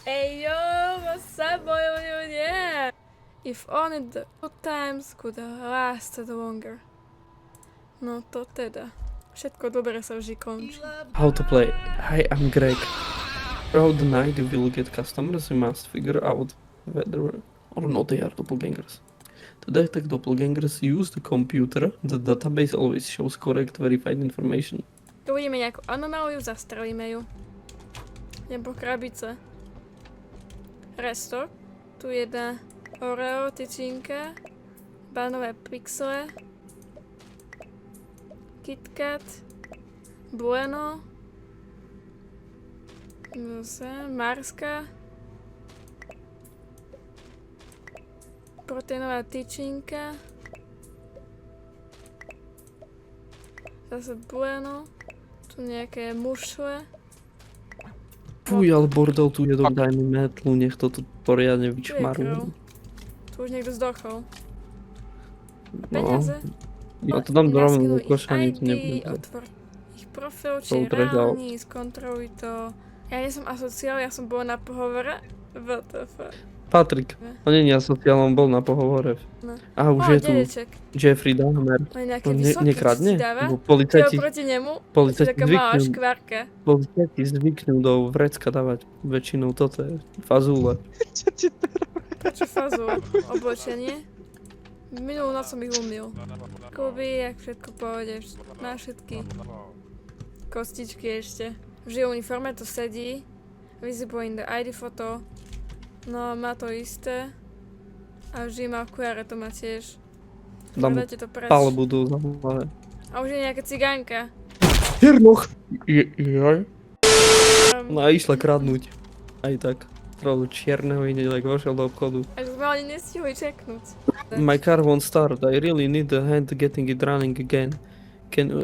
Ej yo, what's up, moji ľudia? If only the good times could last longer. No to teda. Všetko dobré sa vždy končí. How to play. Hi, I'm Greg. Throughout the night you will get customers. You must figure out whether or not they are doppelgangers. To detect doppelgangers, use the computer. The database always shows correct verified information. Tu uvidíme nejakú anomáliu, zastrelíme ju. Idem po krabice. Resto. Tu jedna Oreo, tyčinka. Banové pixle. KitKat. Bueno. Zase Marska. Proteínová tyčinka. Zase Bueno. Tu nejaké mušle. Fuj, ale bordel tu je, daj mi metlu, nech to tu poriadne Tu je krv. vyčmaruje. Tu už niekto zdochol. No, Peniaze? ja to dám rovno do Naskenuj koša, ani to ID, nebudem. otvor ich profil, či To je udržal. reálny, skontroluj to. Ja nie som asociál, ja som bola na pohovore. WTF. Patrik, on nie je asociál, on bol na pohovore. No. A už je tu dedeček. Jeffrey Dahmer. On je nejaký On vysoký, nekradne? čo si dáva. Lebo Čo policajti proti nemu? policajti Taká malá zvyknú. škvárka. Zvyknú do vrecka dávať väčšinou toto je fazúle. Prečo fazu? Oblečenie? Minulú noc som ich umyl. Kuby, jak všetko pôjde, má všetky kostičky ešte. V uniforme to sedí. Visible in the ID photo. No, má to isté. A vždy má okuliare, to má tiež. Dám mu Predajte to preč. palbu do hlave. A už je nejaká cigánka. Černoch! Joj. Um, No a išla kradnúť. Aj tak. Pravdu čierneho inak vošiel do obchodu. Až sme ani nestihli čeknúť. My car won't start. I really need a hand getting it running again.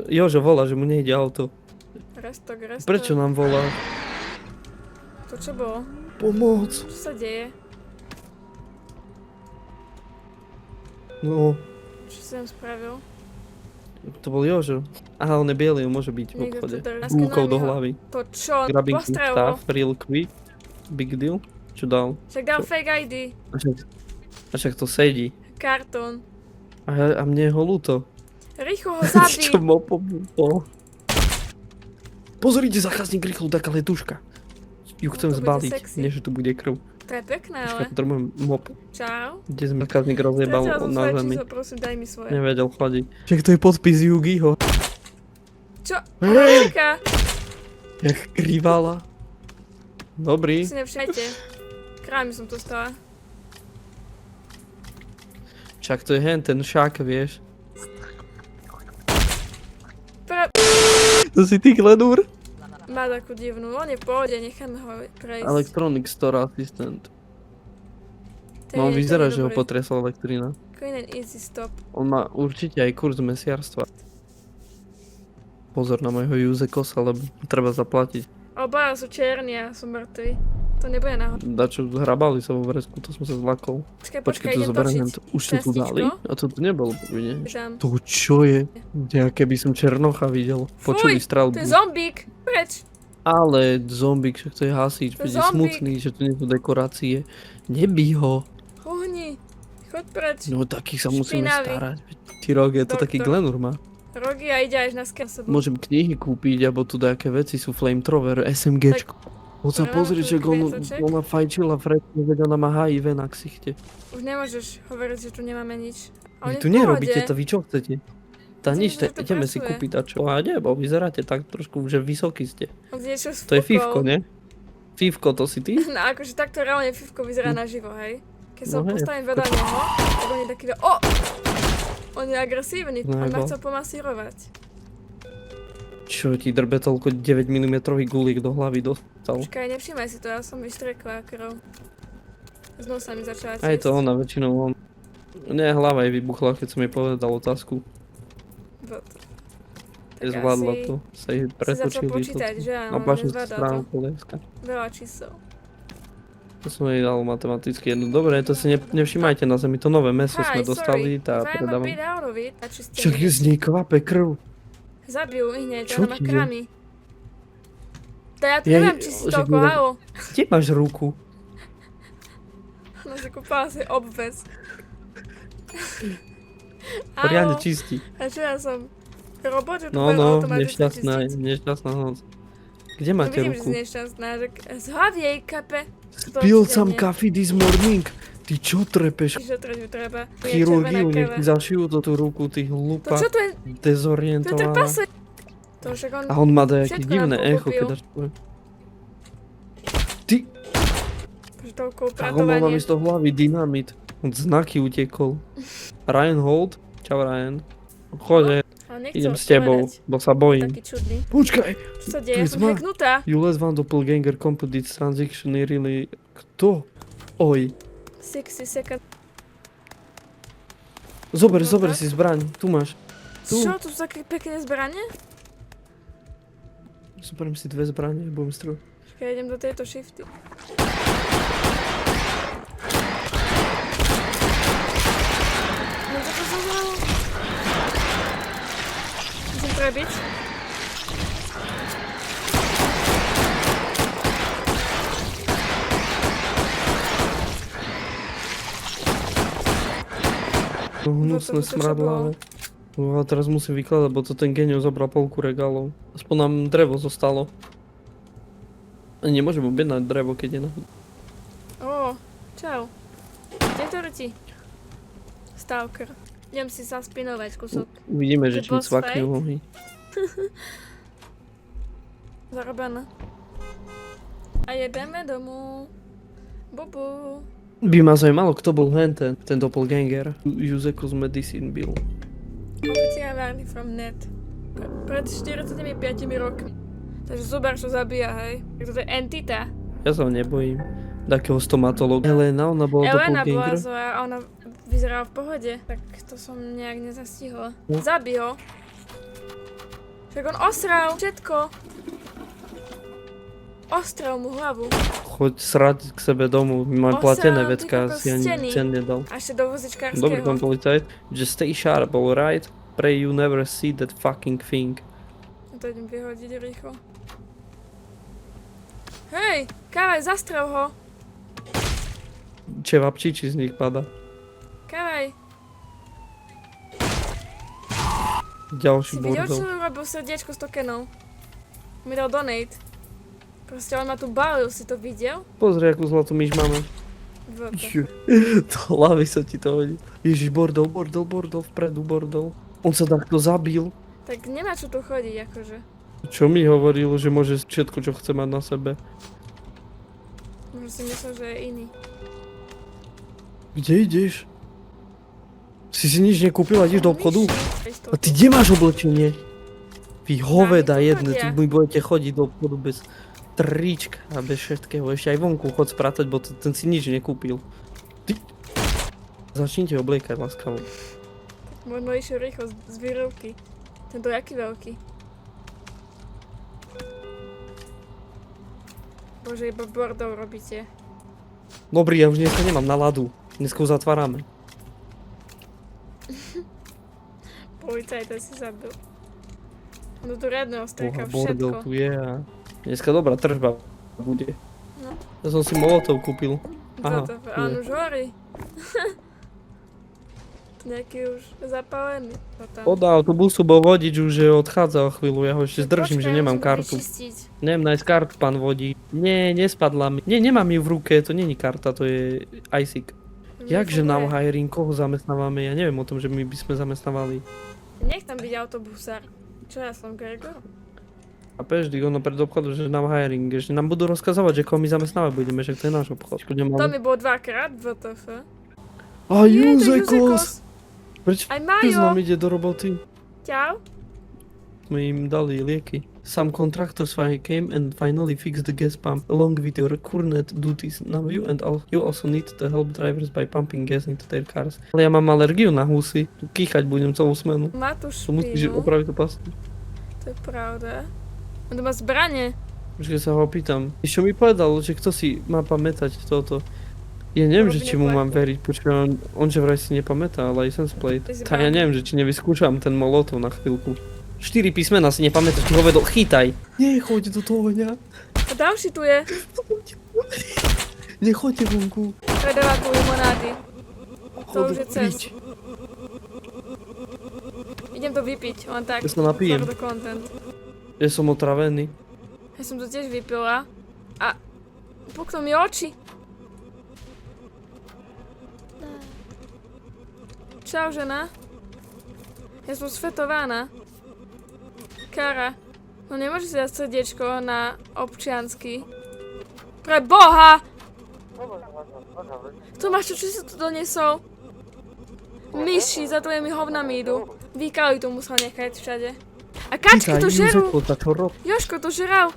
Jožo volá, že mu nejde auto. Restok. Prečo nám volá? To čo bolo? Pomoc. Čo sa deje? No, Čo som spravil? to bol Jožo. Aha, on je bielý, on môže byť v Niekto obchode. to dá. Gúkou do hlavy. To čo? Grabbing Postrelilo. stuff real quick. Big deal. Čo dal? Však dal Čo? fake ID. A však to sedí. Kartón. A mne je ho ľúto. Rýchlo ho zabí. Čo mo pobúpol? Pozrite, zákazník rýchlo, taká letuška. Ju chcem to bude zbaliť, sexy. nie že tu bude krv. To je pekné, ale. Počkaj, potrebujem mop. Čau. Kde sme zákazník rozjebal Stretila som na svoje zemi. číslo, prosím, daj mi svoje. Nevedel chodiť. Však to je podpis Yugiho. Čo? Hej! Amerika? Jak krivala. Dobrý. Si nevšajte. Krámi som to stala. Čak to je hen, ten šák, vieš. To si ty, Klenúr? Má takú divnú, on je v pohode, necháme ho prejsť. Electronic Store Assistant. To No on je- to vyzerá, je že ho dobrý. potresla elektrina. Clean and easy stop. On má určite aj kurz mesiarstva. Pozor na mojho Juze Kosa, lebo treba zaplatiť. Obaja sú černí a sú mŕtvi. To nebude náhodou. Dačo, hrabali sa vo vresku, to som sa zlakol. Počkaj, to idem zoberiem, točiť. už to tu dali? Častičko. A to tu nebolo, nie? Žám. To čo je? Nejaké by som Černocha videl. Počuli To je strelbu. zombík! Preč! Ale zombík, však to je hasič, To je bude zombík. smutný, že tu nie sú dekorácie. Nebí ho. Uhni! Choď preč! No takých sa musíme Špinavý. starať. Ty rok, je to taký Doktor. Glenur má. Rogy a ide až na skensebu. Môžem knihy kúpiť, alebo tu nejaké veci sú flamethrower, SMGčko. Poď sa Ráno pozrieť, že tu kvietoček. ona fajčila Fredku, veď ona má HIV na ksichte. Už nemôžeš hovoriť, že tu nemáme nič. A on Vy je tu v pohode. nerobíte to, vy čo chcete? Tá Chcem, nič, že to ideme si pracuje. kúpiť a čo? A nie, bo vyzeráte tak trošku, že vysoký ste. On niečo To je Fivko, ne? Fivko, to si ty? No akože takto reálne Fivko vyzerá naživo, hej? Keď sa No hej, postavím vedľa neho, tak on je taký On je agresívny, No on ma hej, chcel pomasírovať. Čo ti drbe toľko 9 mm gulík do hlavy dostal? Počkaj, nevšímaj si to, ja som vyštrekla krv. Z nosa mi začala Aj to ona väčšinou on. Nie, hlava jej vybuchla, keď som jej povedal otázku. Zvládla to, sa jej začal pretočili počítať, to. že áno, Na opačnú nezvládla stranu to. kolieska. Veľa čísel. To som jej dal matematicky jedno. Dobre, to si nevšimajte na zemi, to nové meso sme dostali, tá If I'm a predávam. bit out of it, a čiste Však z nej kvape krv. zabijú ich hneď, Čo ona má ti je? kramy. To ja tu Ja- neviem, či si však toľko neviem. halo. Kde máš ruku? že kúpala si obvez. Poriadne Áno. čistí. A čo ja som? Robot, že to No, bude no, automaticky nešťastná, čistiť? nešťastná noc. Kde No máte vidím, že si ruku? nešťastná, že z hlavy jej kape. Spil some coffee this morning. Ty čo trepeš? Čo treťu treba? Je Chirurgiu, červená nech káva. ti zašijú do tú ruku, ty To hlupa, čo to je? To je dezorientovaná. pase. To však on... A on má dajaké všetko divné nám echo, pokúpil. keď až povie. Ty, Že toľko tak on mal upratovanie. namiesto hlavy dynamit. On znaky utekol. Ryan Holt? Čau Ryan. Choď, Ale nechcel idem s tebou, povedať. bo sa bojím. Taký čudný. Počkaj! Čo sa deje? Ja Tu som sme. hacknutá. You let one doppelganger complete this transaction really... Kto? Oj. 60 second. Zober tak? si zbraň. Tu máš. Tu. Čo? Tu sú také pekné zbranie? Zoberiem si 2 zbranie, budem stroj. Čakaj, idem do tejto shifty. No to som znamenalo. Musím prebiť. No hnusné to čo smradlavé. No a teraz musím vykladať, bo to ten genius zobral polku regálov. Aspoň nám drevo zostalo. A nemôžem objednať drevo, keď je na... Ó, čau. Kde to rti? Stalker. Idem si zaspinovať kúsok. Uvidíme, že The či mi boss cvakne fight? nohy. Zarobené. A jebeme domů. Bubu. By ma zaujímalo, kto bol ten doppelganger. Juzekus Medicine Bill. Oficiálny from net. Pred 45 rokmi. Takže zober, čo zabíja, hej. Tak toto je entita. Ja sa ho nebojím. Takého stomatologa. Helena, ona bola Elena bola doppelganger. zlá a ona vyzerala v pohode. Tak to som nejak nezastihla. No. Zabij ho. Však on osral všetko. Ostral mu hlavu. Choď srať k sebe domov. My máme Osram, platené ty vecka, kokos, si ani steny. cen nedal. A ešte do vozičkárskeho. Dobrý pán policajt. Just stay sharp, alright? Pray you never see that fucking thing. To idem vyhodiť rýchlo. Hej, Kavaj, zastrel ho. Čevapčiči z nich pada. Kavaj, Ďalší si videl, čo bordel. robil srdiečko s tokenou? Mi dal donate. Proste on ma tu balil, si to videl? Pozri, akú zlatú myš máme. Ju, do hlavy sa ti to hodí. Ježiš, bordel, vpredu bordel. On sa takto zabil. Tak nemá čo tu chodiť, akože. Čo mi hovoril, že môže všetko, čo chce mať na sebe. Možno si myslel, že je iný. Kde ideš? Si nič nekúpil a ideš do obchodu? Myši. A ty kde máš oblečenie? Vy hoveda tu jedne, tu chodia. mi budete chodiť do obchodu bez trička a bez všetkého. Ešte aj vonku chod spratať, bo ten si nič nekúpil. Ty... Začnite obliekať, láskavo. Možno išiel rýchlo z výrobky. Tento je aký veľký. Bože, iba bordel robíte. Dobrý, ja už dneska nemám náladu. Dneska už zatvárame. Policajta si zabil. No tu riadne ostrieka, Bordel všetko. tu je a... Dneska dobrá tržba bude. No. Ja som si molotov kúpil. Aha, Toto, tu a on je. už horí. Nejaký už zapálený. To tam. Od autobusu, bo vodič už odchádza o chvíľu, ja ho ešte zdržím, že Počkaj, nemám musím to kartu. vyčistiť. Neviem nájsť kartu, pán vodí. Nie, nespadla mi. Nie, nemám ju v ruke, to není karta, to je ISIC. Jakže now Nefunguje. hiring, koho zamestnávame? Ja neviem o tom, že my by sme zamestnávali. Nech tam byť autobusár. Čo ja som, Gregor? A vždy ono pred obchodom, že now hiring, že nám budú rozkazovať, že koho my zamestnávať budeme, že to je náš obchod. To mi bolo dvakrát, WTF. A Je, to je Juzekos! Prečo Aj s Majo! nami ide do roboty? Čau. Sme im dali lieky. Some contractors came and finally fixed the gas pump along with your current duties. Now you also need to help drivers by pumping gas into their cars. Ale ja mám alergiu na husy. Tu kýchať budem celú smenu. Má tu To musíš špínu. opraviť tú pastu. To je pravda. On tu má zbranie. Počkej, sa ho opýtam. Ešte mi povedal, že kto si má pamätať toto. Ja neviem, že či mu mám veriť. Počkaj, on že vraj si nepamätá license plate. Ty si Tá ja bán. neviem, že či nevyskúšam ten molotov na chvíľku. 4 písmena si nepamätáš, ti ho vedol, chytaj. Nechoď do toho ohňa. A ďalší tu je. Nechoďte vonku. Predávať mu limonády. To už je cez. Piť. Idem to vypiť, len tak. Ja sa napijem. For the content. Ja som otravený. Ja som to tiež vypila. A puknú mi oči. Čau, žena. Ja som svetovaná. Kara. No nemôžeš si dať srdiečko na občiansky. Pre Boha! To máš čo si tu donesol? Myši za tvojimi hovnami idú. Výkaly tu musel nechať všade. A kačky to žerú! Jožko to žeral!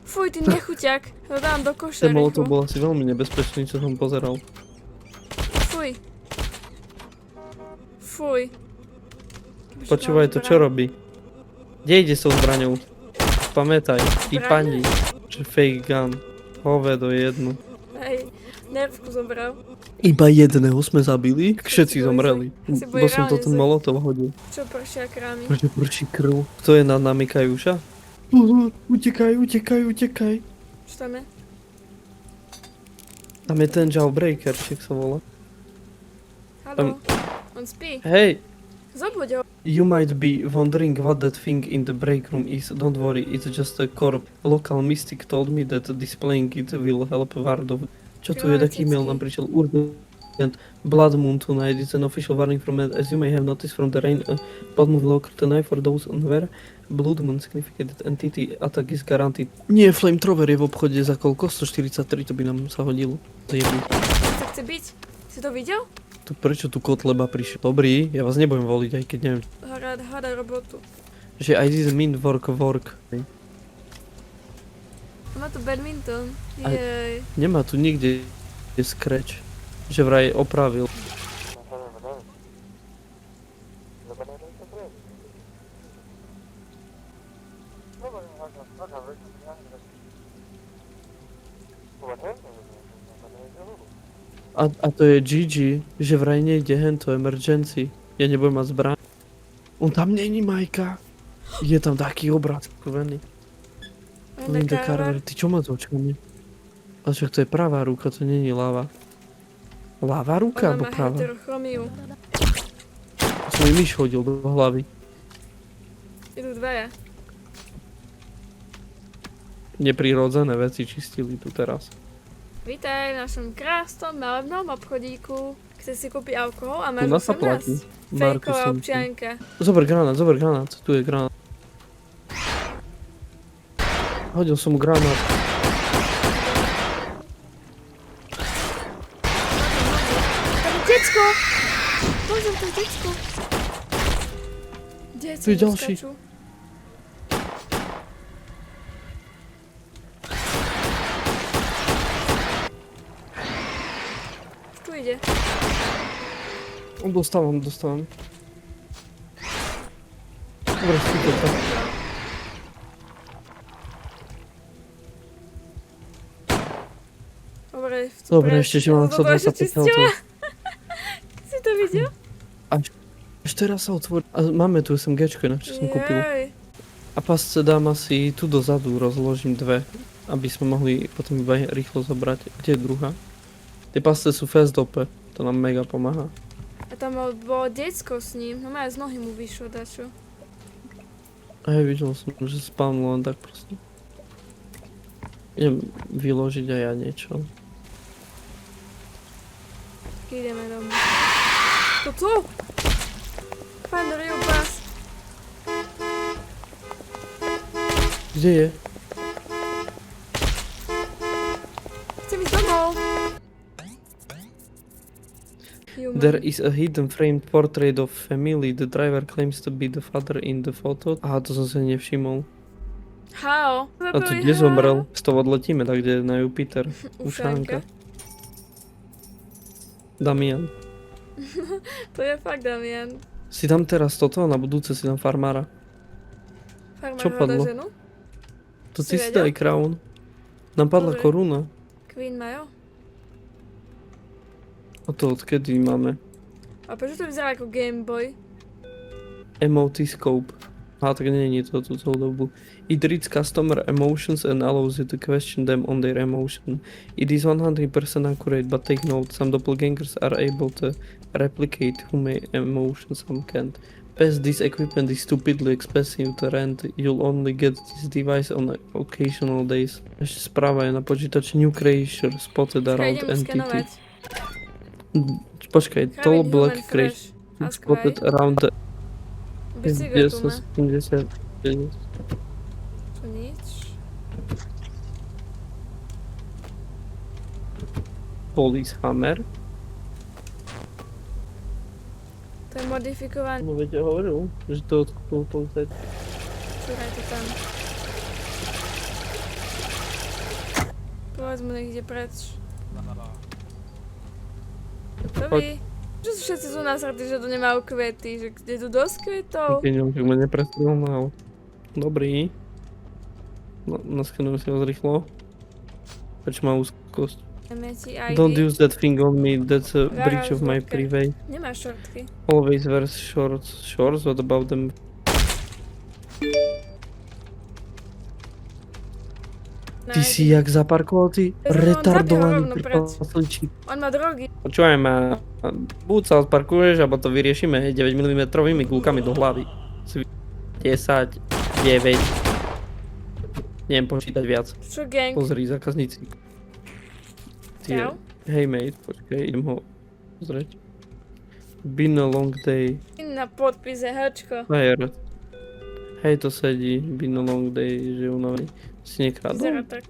Fuj, ty nechuťak. To dám do koša Ten molotov rýchlo. bol asi veľmi nebezpečný, čo som pozeral. Fuj. Fuj. Počúvaj to, čo robí? Kde ide s tou zbraňou? Pamätaj, ty Zbraň? pani, že fake gun. Hovedo jedno. Hej, nervku zobral. Iba jedného sme zabili, všetci boli zomreli. si boli Bo som to reálne ten zle. molotov hodil. Čo pršia krámy? Prečo prší krv? Kto je nad nami, Kajuša? Utekaj, utekaj, utekaj. Čo tam je? Tam je ten Jawbreaker, či sa volá. Haló? On spí. Hej, Zobuď ho. you might be wondering what that thing in the break room is. Don't worry, it's just a corp. Local mystic told me that displaying it will help Vardov. Čo tu je, taký mail nám prišiel urgent. Blood Moon tonight is an official warning from it. As you may have noticed from the rain, Blood Moon will occur tonight for those unaware. Blood Moon significant entity attack is guaranteed. Nie, flamethrower je v obchode za koľko? 143, to by nám sa hodilo. Zajebí. Sa chce byť? Si to videl? Tu prečo tu Kotleba prišiel? Dobrý, ja vás nebudem voliť, aj keď neviem. Hada robotu. Že I didn't mean work. Má tu badminton. Aj. Jej. Nemá tu nikde je scratch. Že vraj opravil. A to je GG, že vraj nejde hento emergency. Ja nebudem mať zbraň. On tam není, Majka. Je tam taký obraz, kurvený. Linda Carver, ty čo má s očkami? Ale však to je pravá ruka, to není ľava. Ľavá ruka, Ona alebo má pravá? heterochromiu. Som mi myš hodil do hlavy. Idú dvaja. Neprirodzené veci čistili tu teraz. Vítaj v našom krásnom malebnom obchodíku. Chce si kúpiť alkohol a Tu nás máš sa platí. 18. Marky Fejková som tu. občianka. Zober granát, tu je granát. Hodil som mu granát. Tam je decko! Pozor, to je decko. Deci Tu je ďalší. doskačú. Už tu ide. Dostávam. Dobre, skúpil to. Dobre, ešte, že mám 125 čistila. Si to videl? Až teraz sa otvorí. A máme tu SMGčko, inak čo som kúpil. Jej. A pasce dám asi tu dozadu, rozložím dve. Aby sme mohli potom iba rýchlo zobrať. Kde je druhá? Tie pasce sú fast dope. To nám mega pomáha. A tam bolo decko s ním. No má z nohy mu vyšlo dačo. A ja videl som, že spavnul len tak proste. Idem vyložiť aj ja niečo. Ideme domov. To tu? Pán Rio Bass. Kde je? Chcem ísť domov. Human. There is a hidden framed portrait of family. The driver claims to be the father in the photo. Aha, to som si nevšimol. Hao. A tu kde zomrel? Z toho odletíme, tak kde je na Jupiter. Ušánka. Damian. To je fakt Damian. Si tam teraz toto a na budúce si tam farmára. Farmár Čo hľadá padlo? ženu? To Si ty si vedel? daj crown. Nám padla Dobre. koruna. Queen Mayo? A to odkedy máme? A prečo to vyzerá ako Game Boy? Emotoscope. A tak není to tú celú dobu. It reads customer emotions and allows you to question them on their emotion. It is 100% accurate, but take note, some doppelgangers are able to replicate human emotions, some can't. As this equipment is stupidly expensive to rent, you'll only get this device on occasional days. Ešte správa je na počítači New Creature spotted Počkaj, around idem entity. skenovať. Počkaj, Krabiť tall Human black creature Fresh. Ask spotted why. around the Bicykel tu má. 50. Tu nič. Police Hammer. To je modifikovaný. No veď ja hovoril, že to odkúpil policajt. Čuraj to tam. Povedz mu, nech ide preč. Dobrý. Čo sú všetci tu nasratí, že tu nemajú kvety? Že je tu dosť kvetov? Keď že ma neprestrelnal. Dobrý. No, naskenujem si ho zrýchlo. Prečo má úzkosť? Dáme ti ID. Don't use that thing on me, that's a Garage breach of my locker. private. Nemáš šortky. Always wear shorts. Shorts? What about them? Ty si jak zaparkoval, ty Ja som retardovaný rovno preč. pripasličík. On má drogy. Počúvaj ma, buď sa odparkuješ, alebo to vyriešime 9 mm kľúkami do hlavy. 10, 9. Neviem počítať viac. Čo gang? Pozri, zákazníci. Čau. Hej mate, počkaj, idem ho pozrieť. Been a long day. Na podpise Hčko. Tired. Hej, to sedí. Been a long day, že unavený. Si Vyzerá nekradol? tak.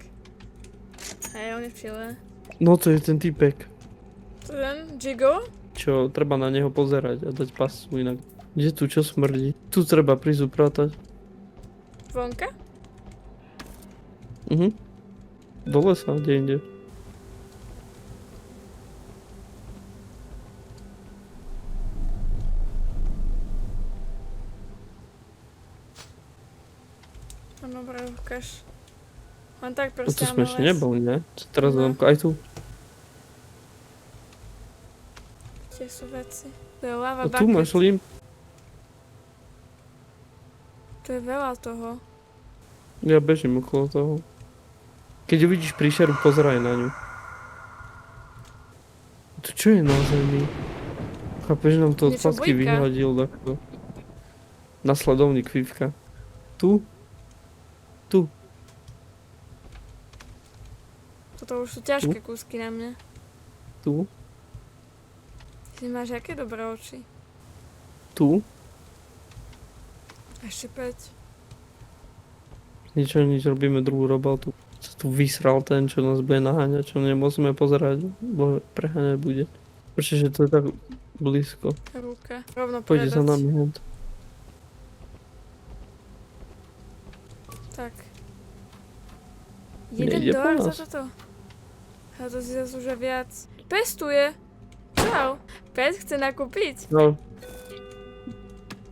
Hej, on je v čile. No to je ten typek. To ten? Jigo? Čo, treba na neho pozerať a dať pasu inak. Kde tu, čo smrdí? Tu treba prísť upratať. Vonka? Do lesa, kde inde. No dobre, ukáž. On tak No proste to sme ešte neboli, ne? Co teraz No. aj tu? Tie sú veci. To je lava A tu bucket. máš limp. To je veľa toho. Ja bežím okolo toho. Keď uvidíš príšeru, pozeraj na ňu. To čo je na zemi? Chápeš, nám to od Niečo fasky bujka. vyhodil takto. Nasledovník Fivka. Tu? Tu. Toto už sú ťažké kúsky na mňa. Tu. Ty máš aké dobré oči. Tu. Ešte 5. Nič, robíme druhú robotu. Sa tu vysral ten, čo nás bude naháňať, čo nemôžeme pozerať, bo preháňať bude. Prečo, že to je tak blízko. Ruka. Rovno Pôjde za predať. nami hent. Tak. $1 Nejde po za nás. toto? A to si zase už viac. Pes tu je. Čau. Pes chce nakúpiť. No,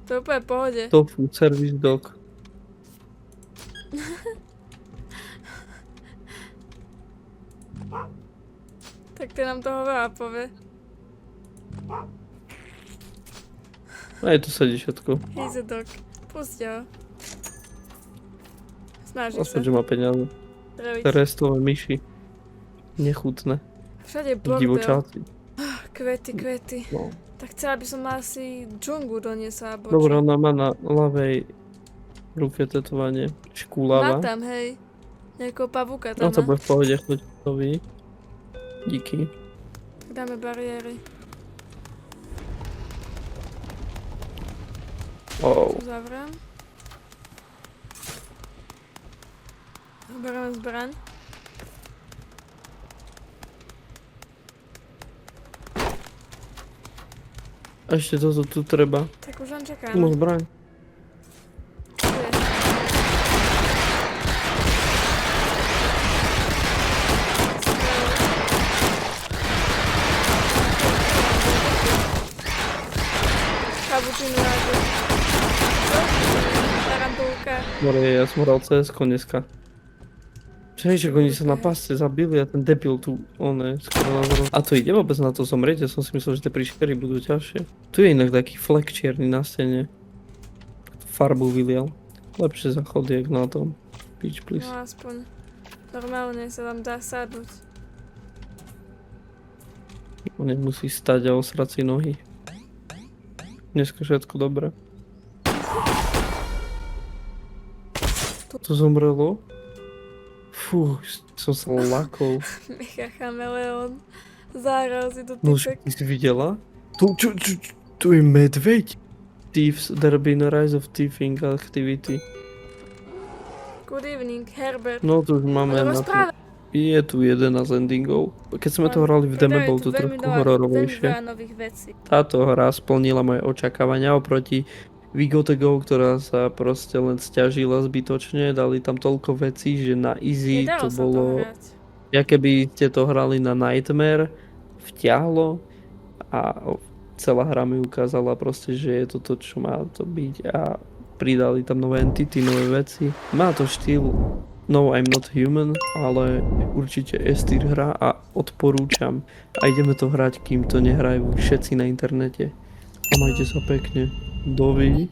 To je úplne v pohode. tofu, service dog. Tak to nám toho veľa povie. Aj tu sedí všetko. He's a dog. Pusti ho. Snaží sa. Aspoň, že má peniaze. Zdraviť. Restové myši. Nechutné. Všade je bordel. Divočáci. Kvety, kvety. No. Tak chcela by som asi džungu doniesla, alebo Dobre, čo? ona má na ľavej ruke tetovanie. Má Škúlava. tam, hej. Nejakého pavúka tam No to má. bude v pohode, choď to ví. Díky. Dáme bariéry. Oh. Tu zavriem. Zoberieme zbraň. A ešte toto tu treba. Tak už len Tu čakáme. má zbraň. Tu je. Kapučinu rádu. Tarantulka. More, ja som hral CS-ko dneska. Čakaj, oni sa na pasce zabili a ten debil tu, skoro nás A to ide vôbec na to zomrieť? Ja som si myslel, že tie príšery budú ťažšie. Tu je inak taký flek čierny na stene. farbu vylial. Lepšie zachod, jak na tom. Peach, please. No aspoň normálne sa tam dá sadnúť. Nemusí stať a osrať si nohy. Dneska všetko dobré. To zomrelo? Fú, som sa lakol. Micha chameleón. Zahral si do No typek. už si videla? Tu je medveď. Thieves, there been a rise of thieving activity. Good evening, Herbert. No to už máme Ale na to. rozprávaj. Je tu 11 endingov. Keď sme to hrali v deme, bol to trošku hororovejšie. Veľmi veľa nových vecí. Táto hra splnila moje očakávania oproti Vigotego, ktorá sa proste len sťažila zbytočne. Dali tam toľko vecí, že na easy Nedalo to sa bolo... to hrať. Ja keby ste to hrali na Nightmare, vťahlo a celá hra mi ukázala proste, že je to to, čo má to byť a pridali tam nové entity, nové veci. Má to štýl No I'm Not Human, ale určite S-tier hra a odporúčam. A ideme to hrať, kým to nehrajú všetci na internete. A majte sa pekne. Dovidenia.